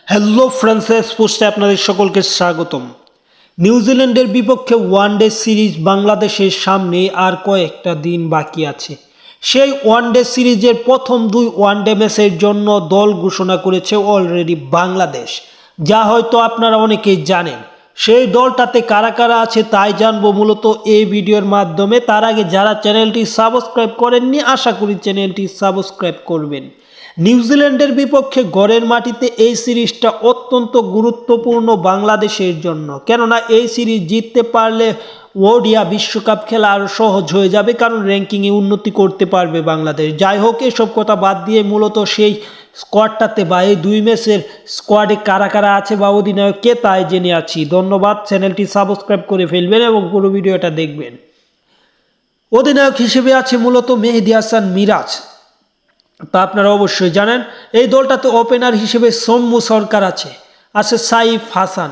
Hello Frances পোস্টে আপনাদের সকলকে স্বাগতম। নিউজিল্যান্ডের বিপক্ষে ওয়ানডে সিরিজ বাংলাদেশের সামনে আর কয়েকটা দিন বাকি আছে। সেই ওয়ানডে সিরিজের প্রথম দুই ওয়ানডে ম্যাচের জন্য দল ঘোষণা করেছে অলরেডি বাংলাদেশ, যা হয়তো আপনারা অনেকেই জানেন। সেই দলটাতে কারা কারা আছে তাই জানবো মূলত এই ভিডিওর মাধ্যমে। তার আগে যারা চ্যানেলটি সাবস্ক্রাইব করেননি, আশা করি চ্যানেলটি সাবস্ক্রাইব করবেন। নিউজিল্যান্ডের বিপক্ষে ঘরের মাটিতে এই সিরিজটা অত্যন্ত গুরুত্বপূর্ণ বাংলাদেশের জন্য, কেননা এই সিরিজ জিততে পারলে ওডিয়া বিশ্বকাপ খেলা আরও সহজ হয়ে যাবে, কারণ র্যাঙ্কিংয়ে উন্নতি করতে পারবে বাংলাদেশ। যাই হোক, এসব কথা বাদ দিয়ে মূলত সেই স্কোয়াডটাতে বা এই দুই ম্যাচের স্কোয়াডে কারা কারা আছে বা অধিনায়ক কে তাই জেনে আছি। ধন্যবাদ, চ্যানেলটি সাবস্ক্রাইব করে ফেলবেন এবং পুরো ভিডিওটা দেখবেন। অধিনায়ক হিসেবে আছে মূলত মেহেদী হাসান মিরাজ, তা আপনারা অবশ্যই জানেন। এই দলটাতে ওপেনার হিসেবে সৌম্য সরকার আছে সাইফ হাসান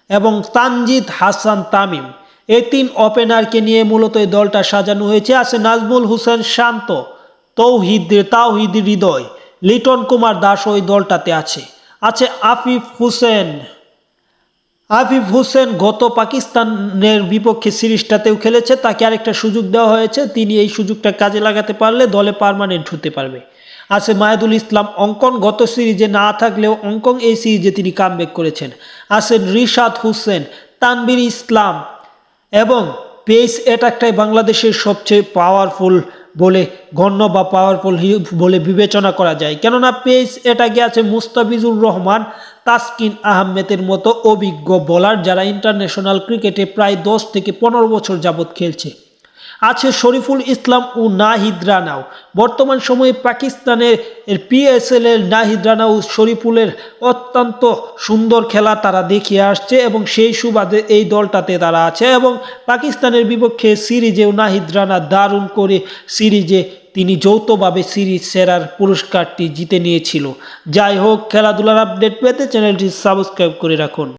এবং তানজিদ হাসান তামিম। এই তিন ওপেনারকে নিয়ে মূলত এই দলটা সাজানো হয়েছে। আছে নাজমুল হোসেন শান্ত, তাওহিদ হৃদয়, লিটন কুমার দাস ওই দলটাতে আছে। আফিফ হুসেন গত পাকিস্তানের বিপক্ষে সিরিজটাতেও খেলেছে, তাকে আরেকটা সুযোগ দেওয়া হয়েছে। তিনি এই সুযোগটা কাজে লাগাতে পারলে দলে পার্মানেন্ট হতে পারবে। আছে মাহিদুল ইসলাম অঙ্কন, গত সিরিজে না থাকলেও অঙ্কন এই সিরিজে তিনি কামব্যাক করেছেন। আছেন রিশাদ হোসেন, তানভীর ইসলাম এবং পেস অ্যাটাকটাই বাংলাদেশের সবচেয়ে পাওয়ারফুল বলে গণ্য বা পাওয়ারফুল বলে বিবেচনা করা যায়, কেননা পেস অ্যাটাকে আছে মুস্তাফিজুর রহমান, তাসকিন আহমেদের মতো অভিজ্ঞ বোলার, যারা ইন্টারন্যাশনাল ক্রিকেটে প্রায় 10 থেকে 15 বছর যাবৎ খেলছে। আছে শরীফুল ইসলাম ও নাহিদ রানাও। বর্তমান সময়ে পাকিস্তানের PSL এর নাহিদ রানা ও শরীফুলের অত্যন্ত সুন্দর খেলা তারা দেখিয়ে আসছে এবং সেই সুবাদে এই দলটাতে তারা আছে। এবং পাকিস্তানের বিপক্ষে সিরিজেও নাহিদ রানা দারুণ করে সিরিজে তিনি যৌথভাবে সিরিজ সেরার পুরস্কারটি জিতে নিয়েছিল। যাই হোক, খেলাধুলার আপডেট পেতে চ্যানেলটি সাবস্ক্রাইব করে রাখুন।